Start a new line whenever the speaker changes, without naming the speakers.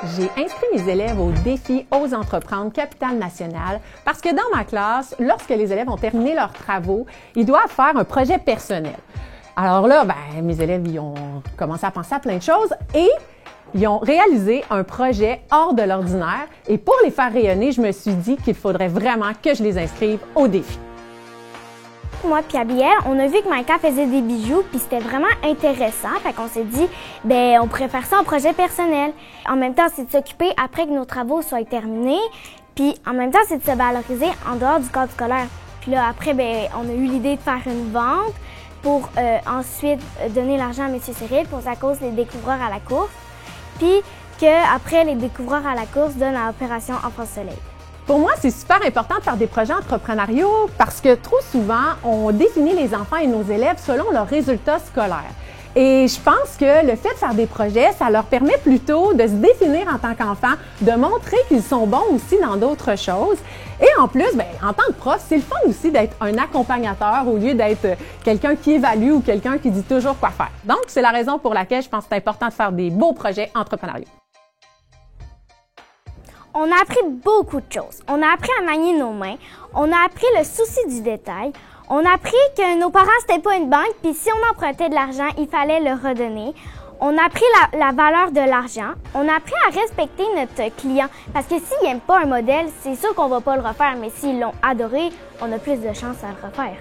J'ai inscrit mes élèves au défi Ose entreprendre Capitale Nationale parce que dans ma classe, lorsque les élèves ont terminé leurs travaux, ils doivent faire un projet personnel. Alors là, mes élèves ils ont commencé à penser à plein de choses et ils ont réalisé un projet hors de l'ordinaire. Et pour les faire rayonner, je me suis dit qu'il faudrait vraiment que je les inscrive au défi.
Moi puis Abigail, on a vu que Maïka faisait des bijoux, puis c'était vraiment intéressant. Fait qu'on s'est dit, on pourrait faire ça en projet personnel. En même temps, c'est de s'occuper après que nos travaux soient terminés. Puis en même temps, c'est de se valoriser en dehors du cadre scolaire. Puis là, après, on a eu l'idée de faire une vente pour ensuite donner l'argent à M. Cyril pour sa cause Les Découvreurs à la course. Puis qu'après, Les Découvreurs à la course donnent à Opération Enfance Soleil.
Pour moi, c'est super important de faire des projets entrepreneuriaux parce que trop souvent, on définit les enfants et nos élèves selon leurs résultats scolaires. Et je pense que le fait de faire des projets, ça leur permet plutôt de se définir en tant qu'enfant, de montrer qu'ils sont bons aussi dans d'autres choses. Et en plus, en tant que prof, c'est le fun aussi d'être un accompagnateur au lieu d'être quelqu'un qui évalue ou quelqu'un qui dit toujours quoi faire. Donc, c'est la raison pour laquelle je pense que c'est important de faire des beaux projets entrepreneuriaux.
On a appris beaucoup de choses. On a appris à manier nos mains. On a appris le souci du détail. On a appris que nos parents, c'était pas une banque, puis si on empruntait de l'argent, il fallait le redonner. On a appris la valeur de l'argent. On a appris à respecter notre client. Parce que s'ils n'aiment pas un modèle, c'est sûr qu'on va pas le refaire, mais s'ils l'ont adoré, on a plus de chances à le refaire.